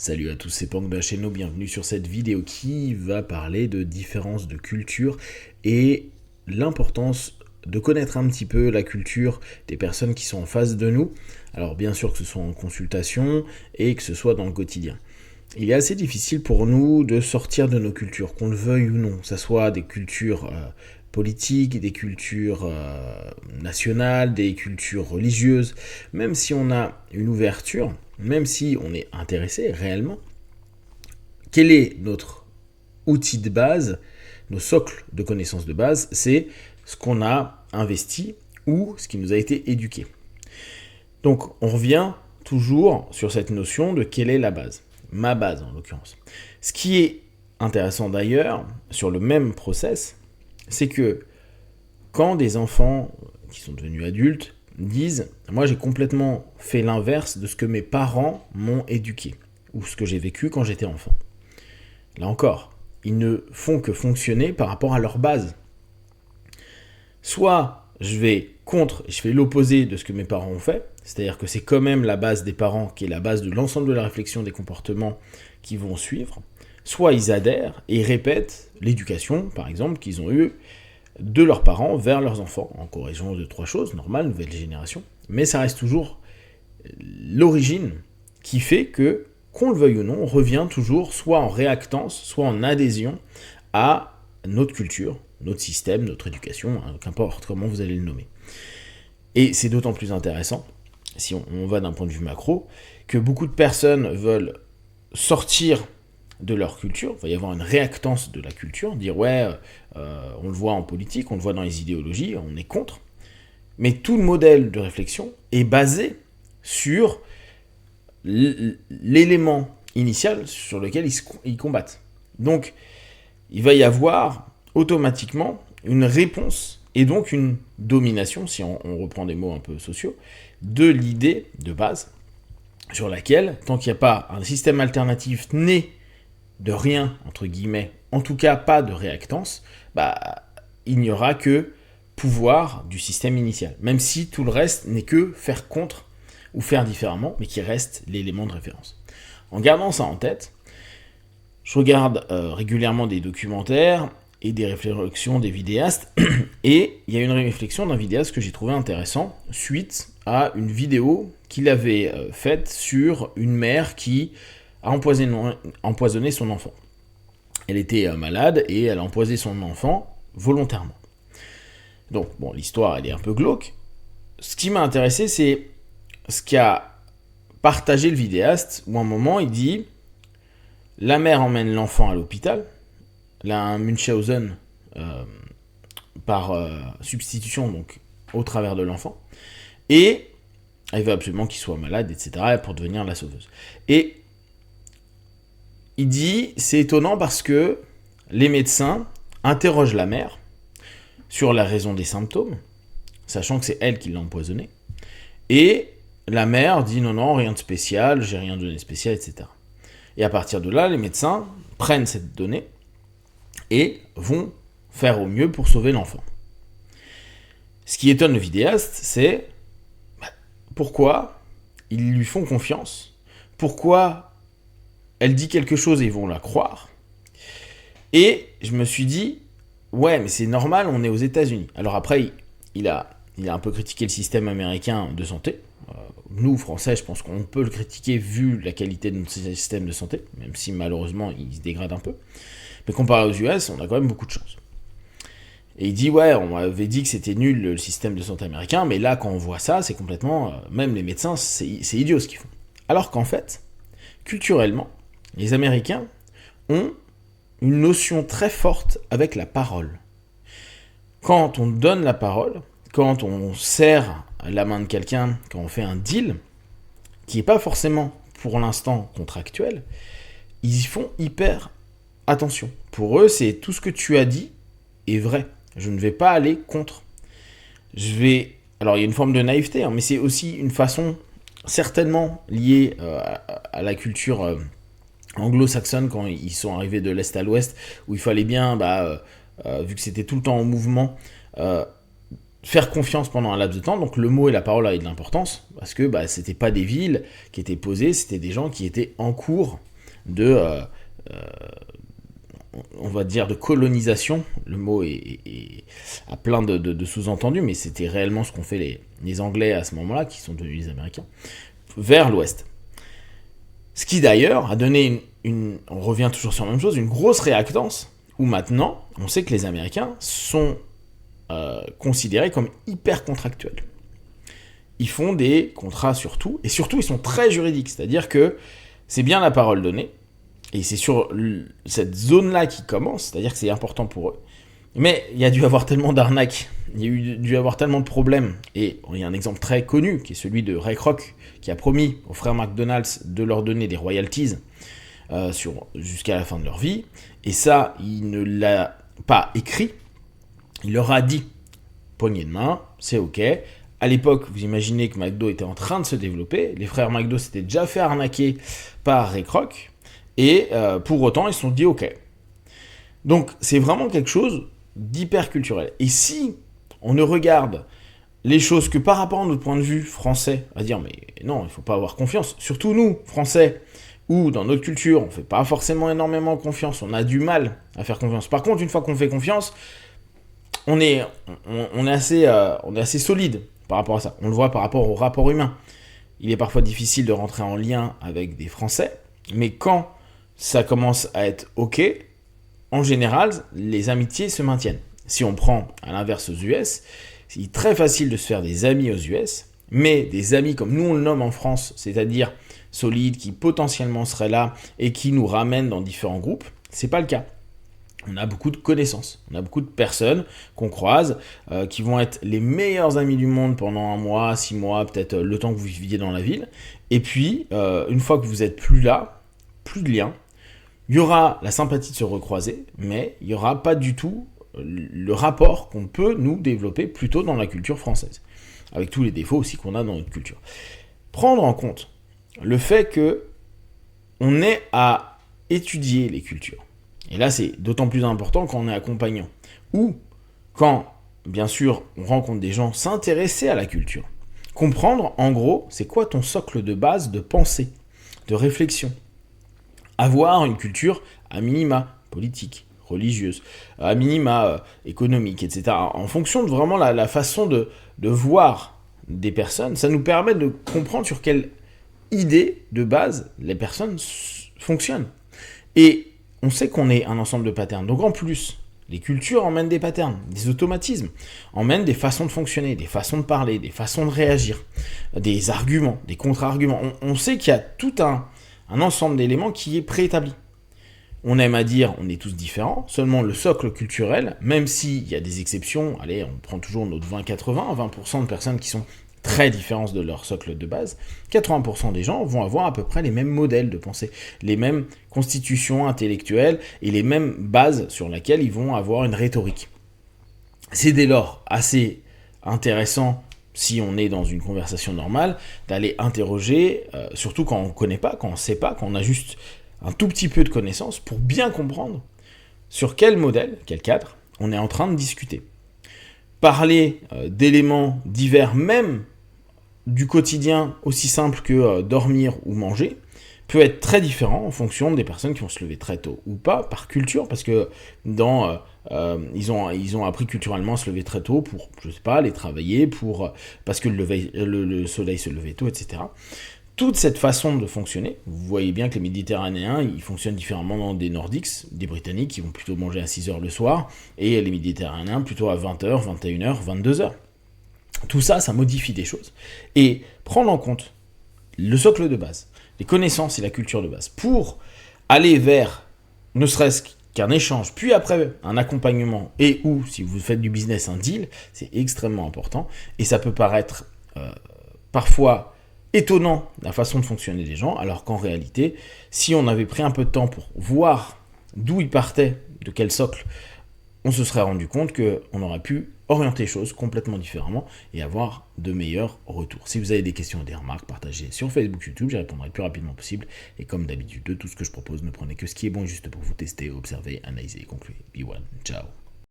Salut à tous, c'est Pank de la chaîne, bienvenue sur cette vidéo qui va parler de différences de culture et l'importance de connaître un petit peu la culture des personnes qui sont en face de nous. Alors bien sûr que ce soit en consultation et que ce soit dans le quotidien. Il est assez difficile pour nous de sortir de nos cultures, qu'on le veuille ou non, que ce soit des cultures politiques, des cultures nationales, des cultures religieuses, même si on a une ouverture, même si on est intéressé réellement. Quel est notre outil de base, nos socles de connaissances de base? C'est ce qu'on a investi ou ce qui nous a été éduqué. Donc on revient toujours sur cette notion de quelle est la base, ma base en l'occurrence. Ce qui est intéressant d'ailleurs sur le même process, c'est que quand des enfants qui sont devenus adultes disent « moi j'ai complètement fait l'inverse de ce que mes parents m'ont éduqué » ou ce que j'ai vécu quand j'étais enfant. Là encore, ils ne font que fonctionner par rapport à leur base. Soit je vais contre, je fais l'opposé de ce que mes parents ont fait, c'est-à-dire que c'est quand même la base des parents qui est la base de l'ensemble de la réflexion des comportements qu'ils vont suivre, soit ils adhèrent et répètent l'éducation, par exemple, qu'ils ont eue de leurs parents vers leurs enfants, en corrigeant 2-3 choses, normal, nouvelle génération, mais ça reste toujours l'origine qui fait que, qu'on le veuille ou non, on revient toujours soit en réactance, soit en adhésion à notre culture, notre système, notre éducation, qu'importe comment vous allez le nommer. Et c'est d'autant plus intéressant, si on va d'un point de vue macro, que beaucoup de personnes veulent sortir de leur culture, il va y avoir une réactance de la culture, dire ouais, on le voit en politique, on le voit dans les idéologies, on est contre, mais tout le modèle de réflexion est basé sur l'élément initial sur lequel ils combattent. Donc, il va y avoir automatiquement une réponse et donc une domination, si on reprend des mots un peu sociaux, de l'idée de base sur laquelle, tant qu'il n'y a pas un système alternatif né de rien, entre guillemets, en tout cas pas de réactance, il n'y aura que pouvoir du système initial, même si tout le reste n'est que faire contre ou faire différemment, mais qui reste l'élément de référence. En gardant ça en tête, je regarde régulièrement des documentaires et des réflexions des vidéastes, et il y a une réflexion d'un vidéaste que j'ai trouvé intéressant, suite à une vidéo qu'il avait faite sur une mère qui a empoisonné son enfant. Elle était malade et elle a empoisonné son enfant volontairement. Donc, bon, l'histoire, elle est un peu glauque. Ce qui m'a intéressé, c'est ce qu'a partagé le vidéaste, où à un moment, il dit « La mère emmène l'enfant à l'hôpital, là, un Munchausen par substitution, donc au travers de l'enfant, et elle veut absolument qu'il soit malade, etc., pour devenir la sauveuse. Et il dit, c'est étonnant parce que les médecins interrogent la mère sur la raison des symptômes, sachant que c'est elle qui l'a empoisonné, et la mère dit non, non, rien de spécial, j'ai rien donné de spécial, etc. Et à partir de là, les médecins prennent cette donnée et vont faire au mieux pour sauver l'enfant. Ce qui étonne le vidéaste, c'est pourquoi ils lui font confiance, pourquoi elle dit quelque chose et ils vont la croire. Et je me suis dit, ouais, mais c'est normal, on est aux États-Unis. Alors après, il a un peu critiqué le système américain de santé. Nous, Français, je pense qu'on peut le critiquer vu la qualité de notre système de santé, même si malheureusement il se dégrade un peu. Mais comparé aux US, on a quand même beaucoup de chance. Et il dit, ouais, on m'avait dit que c'était nul le système de santé américain, mais là, quand on voit ça, c'est complètement... même les médecins, c'est idiot ce qu'ils font. Alors qu'en fait, culturellement, les Américains ont une notion très forte avec la parole. Quand on donne la parole, quand on serre la main de quelqu'un, quand on fait un deal, qui n'est pas forcément pour l'instant contractuel, ils y font hyper attention. Pour eux, c'est tout ce que tu as dit est vrai. Je ne vais pas aller contre. Alors il y a une forme de naïveté, hein, mais c'est aussi une façon certainement liée à la culture anglo-saxonne quand ils sont arrivés de l'Est à l'Ouest, où il fallait bien, vu que c'était tout le temps en mouvement, faire confiance pendant un laps de temps. Donc le mot et la parole avaient de l'importance, parce que c'était pas des villes qui étaient posées, c'était des gens qui étaient en cours on va dire, de colonisation. Le mot a plein de sous-entendus, mais c'était réellement ce qu'ont fait les Anglais à ce moment-là, qui sont devenus les Américains, vers l'Ouest. Ce qui d'ailleurs a donné on revient toujours sur la même chose, une grosse réactance, où maintenant, on sait que les Américains sont considérés comme hyper contractuels. Ils font des contrats sur tout, et surtout ils sont très juridiques, c'est-à-dire que c'est bien la parole donnée, et c'est sur cette zone-là qu'ils commencent, c'est-à-dire que c'est important pour eux. Mais il y a dû avoir tellement d'arnaques, il y a dû avoir tellement de problèmes, et il y a un exemple très connu, qui est celui de Ray Kroc, qui a promis aux frères McDonald's de leur donner des royalties jusqu'à la fin de leur vie, et ça, il ne l'a pas écrit, il leur a dit, poignée de main, c'est ok. À l'époque, vous imaginez que McDo était en train de se développer, les frères McDo s'étaient déjà fait arnaquer par Ray Kroc, et pour autant, ils se sont dit ok. Donc, c'est vraiment quelque chose d'hyper culturel. Et si on ne regarde les choses que par rapport à notre point de vue français, à dire mais non, il ne faut pas avoir confiance, surtout nous, Français, où dans notre culture, on ne fait pas forcément énormément confiance, on a du mal à faire confiance. Par contre, une fois qu'on fait confiance, on est assez solide par rapport à ça. On le voit par rapport au rapport humain. Il est parfois difficile de rentrer en lien avec des Français, mais quand ça commence à être ok, en général, les amitiés se maintiennent. Si on prend à l'inverse aux US, c'est très facile de se faire des amis aux US, mais des amis comme nous on le nomme en France, c'est-à-dire solides, qui potentiellement seraient là et qui nous ramènent dans différents groupes, c'est pas le cas. On a beaucoup de connaissances, on a beaucoup de personnes qu'on croise, qui vont être les meilleurs amis du monde pendant 1 mois, 6 mois, peut-être le temps que vous viviez dans la ville. Et puis, une fois que vous n'êtes plus là, plus de lien, il y aura la sympathie de se recroiser, mais il n'y aura pas du tout le rapport qu'on peut nous développer plutôt dans la culture française, avec tous les défauts aussi qu'on a dans notre culture. Prendre en compte le fait que on est à étudier les cultures. Et là, c'est d'autant plus important quand on est accompagnant. Ou quand, bien sûr, on rencontre des gens s'intéresser à la culture. Comprendre, en gros, c'est quoi ton socle de base de pensée, de réflexion. Avoir une culture à minima politique, religieuse, à minima économique, etc. En fonction de vraiment la façon de voir des personnes, ça nous permet de comprendre sur quelle idée de base les personnes fonctionnent. Et on sait qu'on est un ensemble de patterns. Donc en plus, les cultures emmènent des patterns, des automatismes, emmènent des façons de fonctionner, des façons de parler, des façons de réagir, des arguments, des contre-arguments. On sait qu'il y a tout un ensemble d'éléments qui est préétabli. On aime à dire on est tous différents, seulement le socle culturel, même s'il y a des exceptions, allez, on prend toujours notre 20-80, 20% de personnes qui sont très différentes de leur socle de base, 80% des gens vont avoir à peu près les mêmes modèles de pensée, les mêmes constitutions intellectuelles et les mêmes bases sur lesquelles ils vont avoir une rhétorique. C'est dès lors assez intéressant, si on est dans une conversation normale, d'aller interroger, surtout quand on ne connaît pas, quand on ne sait pas, quand on a juste un tout petit peu de connaissances, pour bien comprendre sur quel modèle, quel cadre, on est en train de discuter. Parler d'éléments divers, même du quotidien aussi simple que dormir ou manger, peut être très différent en fonction des personnes qui vont se lever très tôt ou pas, par culture, parce que ils ont appris culturellement à se lever très tôt pour, je sais pas, aller travailler, parce que le soleil se levait tôt, etc. Toute cette façon de fonctionner, vous voyez bien que les Méditerranéens, ils fonctionnent différemment dans des Nordiques, des Britanniques qui vont plutôt manger à 6h le soir, et les Méditerranéens plutôt à 20h, 21h, 22h. Tout ça, ça modifie des choses. Et prendre en compte le socle de base, les connaissances et la culture de base, pour aller vers, ne serait-ce qu'un échange, puis après un accompagnement, et ou, si vous faites du business, un deal, c'est extrêmement important, et ça peut paraître parfois étonnant la façon de fonctionner des gens, alors qu'en réalité, si on avait pris un peu de temps pour voir d'où ils partaient, de quel socle, on se serait rendu compte qu'on aurait pu orienter les choses complètement différemment et avoir de meilleurs retours. Si vous avez des questions ou des remarques, partagez sur Facebook, YouTube, j'y répondrai le plus rapidement possible. Et comme d'habitude, de tout ce que je propose, ne prenez que ce qui est bon et juste pour vous tester, observer, analyser et conclure. Be one. Ciao.